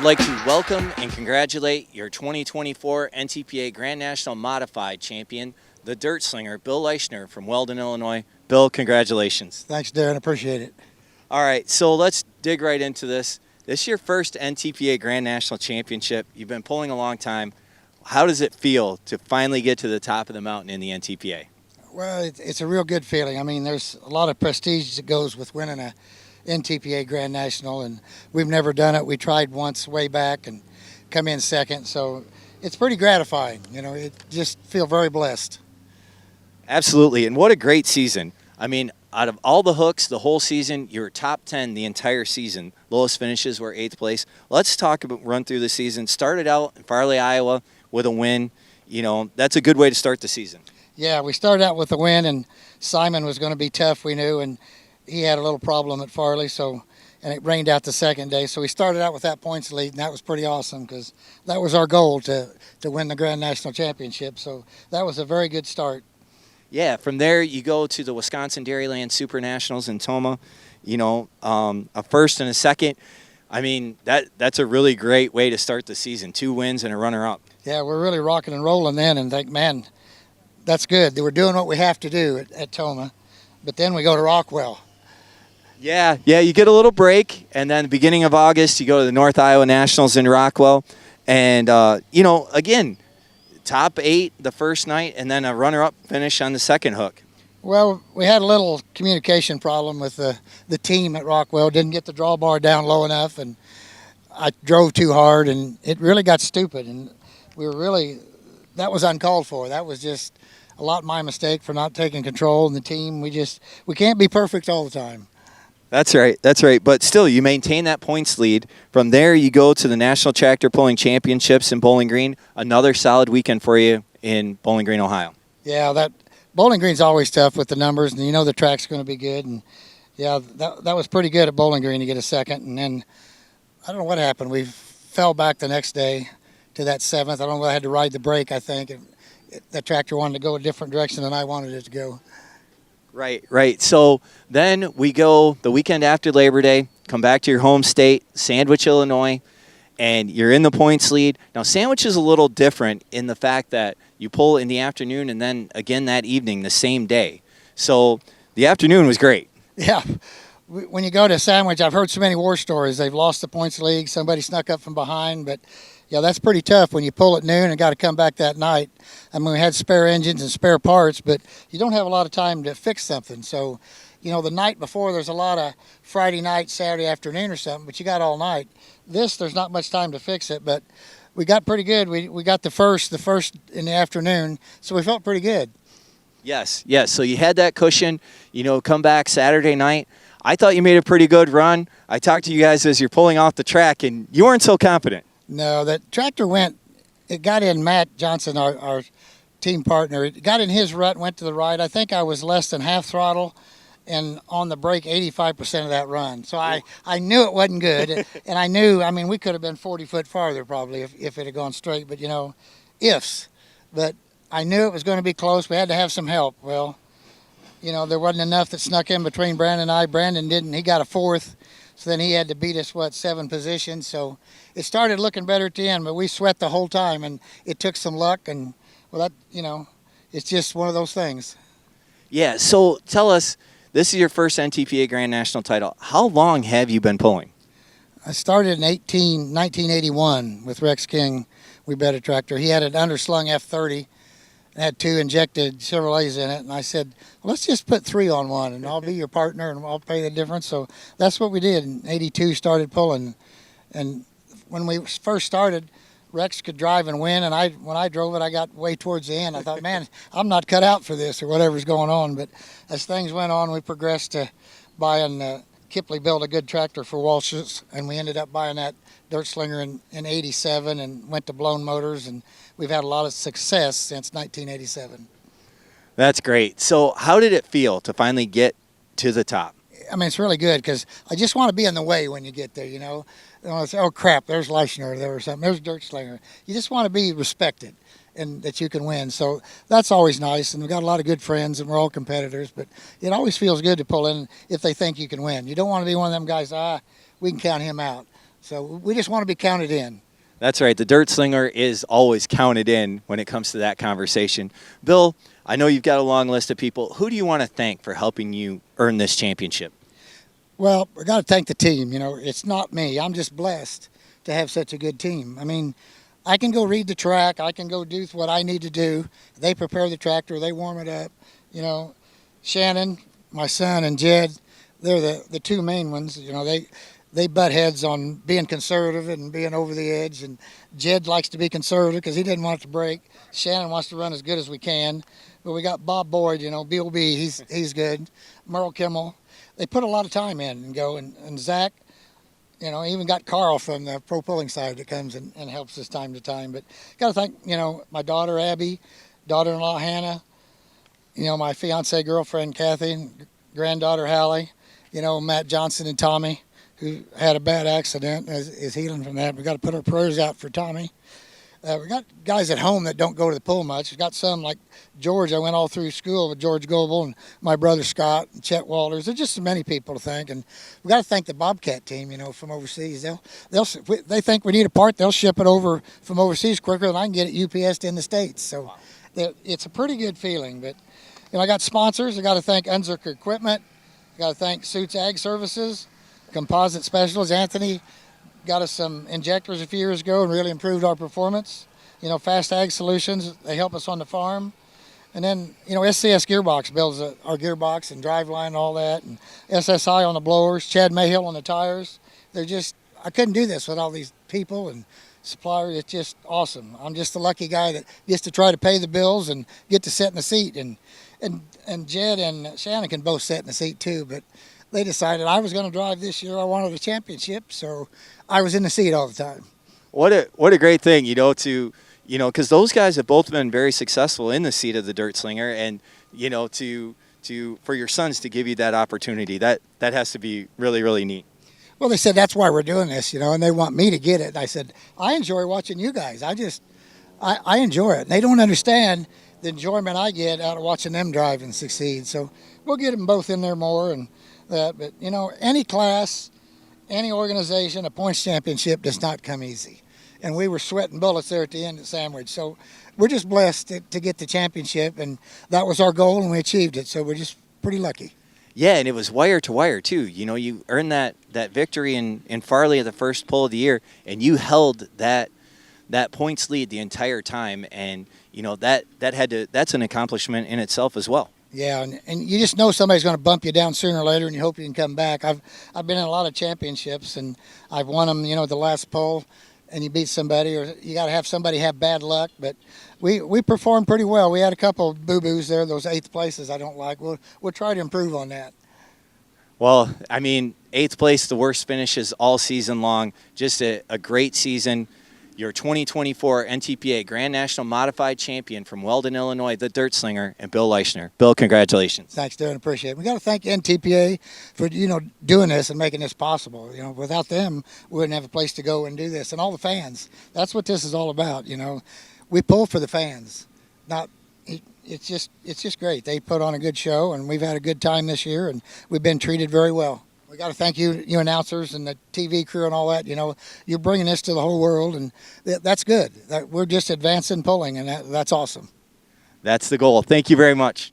like to welcome and congratulate your 2024 NTPA Grand National Modified Champion, the Dirt Slinger, Bill Leischner from Weldon, Illinois. Bill, congratulations. Thanks, Darren. Appreciate it. All right, so let's dig right into this. This is your first NTPA Grand National Championship. You've been pulling a long time. How does it feel to finally get to the top of the mountain in the NTPA? Well, it's a real good feeling. I mean, there's a lot of prestige that goes with winning a NTPA Grand National, and we've never done it. We tried once way back and come in second, so it's pretty gratifying. You know, it just feel very blessed. Absolutely, and what a great season. I mean, out of all the hooks the whole season, you were top 10 the entire season. Lowest finishes were 8th place. Let's talk about run through the season. Started out in Farley, Iowa with a win. You know, that's a good way to start the season. Yeah, we started out with a win, and Simon was going to be tough, we knew, and he had a little problem at Farley, and it rained out the second day. So we started out with that points lead, and that was pretty awesome because that was our goal to win the Grand National Championship. So that was a very good start. Yeah, from there you go to the Wisconsin Dairyland Super Nationals in Toma. You know, a first and a second. I mean, that's a really great way to start the season. 2 wins and a runner-up. Yeah, we're really rocking and rolling then, and think, man, that's good. We're doing what we have to do at Toma. But then we go to Rockwell. Yeah, you get a little break, and then the beginning of August, you go to the North Iowa Nationals in Rockwell. And, you know, again, top 8 the first night, and then a runner-up finish on the second hook. Well, we had a little communication problem with the team at Rockwell. Didn't get the drawbar down low enough, and I drove too hard, and it really got stupid. And that was uncalled for. That was just a lot my mistake for not taking control in the team. We can't be perfect all the time. That's right. But still, you maintain that points lead. From there, you go to the National Tractor Pulling Championships in Bowling Green. Another solid weekend for you in Bowling Green, Ohio. Yeah, that Bowling Green's always tough with the numbers, and you know the track's going to be good. And yeah, that was pretty good at Bowling Green to get a second. And then I don't know what happened. We fell back the next day to that 7th. I don't know whether I had to ride the brake, I think. The tractor wanted to go a different direction than I wanted it to go. Right. So then we go the weekend after Labor Day, come back to your home state, Sandwich, Illinois, and you're in the points lead. Now, Sandwich is a little different in the fact that you pull in the afternoon and then again that evening the same day. So the afternoon was great. Yeah. When you go to Sandwich, I've heard so many war stories. They've lost the points league. Somebody snuck up from behind, but yeah, that's pretty tough when you pull at noon and got to come back that night. I mean, we had spare engines and spare parts, but you don't have a lot of time to fix something. So, you know, the night before, there's a lot of Friday night, Saturday afternoon or something, but you got all night. There's not much time to fix it, but we got pretty good. We got the first in the afternoon, so we felt pretty good. Yes. So you had that cushion, you know, come back Saturday night. I thought you made a pretty good run. I talked to you guys as you're pulling off the track, and you weren't so confident. No, that tractor it got in Matt Johnson, our team partner. It got in his rut, went to the right. I think I was less than half throttle and on the brake 85% of that run. So I knew it wasn't good. And I knew, I mean, we could have been 40 foot farther probably if it had gone straight. But, you know, ifs. But I knew it was going to be close. We had to have some help. Well, you know, there wasn't enough that snuck in between Brandon and I. Brandon didn't. He got a 4th. So then he had to beat us, 7 positions. So it started looking better at the end, but we sweat the whole time, and it took some luck. And, well, that, you know, it's just one of those things. Yeah, so tell us, this is your first NTPA Grand National title. How long have you been pulling? I started in 1981 with Rex King. We bet a tractor. He had an underslung F30. Had 2 injected Chevrolets in it, and I said, well, let's just put 3 on one, and I'll be your partner, and I'll pay the difference. So that's what we did. In 82, started pulling. And when we first started, Rex could drive and win, and when I drove it, I got way towards the end. I thought, man, I'm not cut out for this or whatever's going on. But as things went on, we progressed to buying Kipley built a good tractor for Walsh's, and we ended up buying that Dirt Slinger in 87 and went to blown motors, and we've had a lot of success since 1987. That's great. So how did it feel to finally get to the top? I mean, it's really good because I just want to be in the way when you get there, you know. Say, oh, crap, there's Leischner there or something. There's Dirt Slinger. You just want to be respected and that you can win. So that's always nice, and we've got a lot of good friends, and we're all competitors, but it always feels good to pull in if they think you can win. You don't want to be one of them guys, we can count him out. So we just want to be counted in. That's right. The Dirt Slinger is always counted in when it comes to that conversation. Bill, I know you've got a long list of people. Who do you want to thank for helping you earn this championship? Well, we got to thank the team. It's not me. I'm just blessed to have such a good team. I mean, I can go read the track. I can go do what I need to do. They prepare the tractor. They warm it up. Shannon, my son, and Jed, they're the two main ones. They butt heads on being conservative and being over the edge. And Jed likes to be conservative because he didn't want it to break. Shannon wants to run as good as we can. But we got Bob Boyd, Bill B, he's good. Merle Kimmel. They put a lot of time in and go. And Zach, even got Carl from the pro pulling side that comes and helps us time to time. But got to thank, my daughter Abby, daughter-in-law Hannah, my fiance girlfriend Kathy, and granddaughter Hallie, Matt Johnson and Tommy, who had a bad accident, is healing from that. We got to put our prayers out for Tommy. We got guys at home that don't go to the pool much. We got some like George. I went all through school with George Goebel and my brother Scott and Chet Walters. There's just so many people to thank, and we got to thank the Bobcat team. From overseas. They think we need a part, they'll ship it over from overseas quicker than I can get it UPS in the States. So it's a pretty good feeling. But I got sponsors. I got to thank Unzerker Equipment. I got to thank Suits Ag Services, Composite Specials. Anthony got us some injectors a few years ago and really improved our performance. Fast Ag Solutions, they help us on the farm. And then, SCS Gearbox builds our gearbox and driveline and all that. And SSI on the blowers, Chad Mayhill on the tires. I couldn't do this with all these people and suppliers. It's just awesome. I'm just the lucky guy that gets to try to pay the bills and get to sit in the seat. And Jed and Shannon can both sit in the seat too, but they decided I was going to drive this year. I wanted a championship, so I was in the seat all the time. What a great thing, because those guys have both been very successful in the seat of the Dirt Slinger, and for your sons to give you that opportunity, that has to be really, really neat. Well, they said that's why we're doing this, and they want me to get it. And I said I enjoy watching you guys. I enjoy it. And they don't understand the enjoyment I get out of watching them drive and succeed. So we'll get them both in there more and that. But any class, any organization, a points championship does not come easy. And we were sweating bullets there at the end at Sandwich. So we're just blessed to get the championship, and that was our goal, and we achieved it. So we're just pretty lucky. Yeah, and it was wire to wire, too. You earned that victory in Farley at the first pull of the year, and you held that points lead the entire time. And, that's an accomplishment in itself as well. Yeah, and you just know somebody's going to bump you down sooner or later, and you hope you can come back. I've been in a lot of championships, and I've won them, the last pull, and you beat somebody, or you got to have somebody have bad luck. But we performed pretty well. We had a couple of boo-boos there, those 8th places I don't like. We'll try to improve on that. Well, 8th place, the worst finishes all season long. Just a great season. Your 2024 NTPA Grand National Modified Champion from Weldon, Illinois, the Dirt Slinger, and Bill Leischner. Bill, congratulations. Thanks, Darren. Appreciate it. We got to thank NTPA for doing this and making this possible. Without them, we wouldn't have a place to go and do this. And all the fans. That's what this is all about. We pull for the fans. It's just great. They put on a good show, and we've had a good time this year, and we've been treated very well. We got to thank you announcers and the TV crew and all that. You're bringing this to the whole world, and that's good. We're just advancing pulling, and that's awesome. That's the goal. Thank you very much.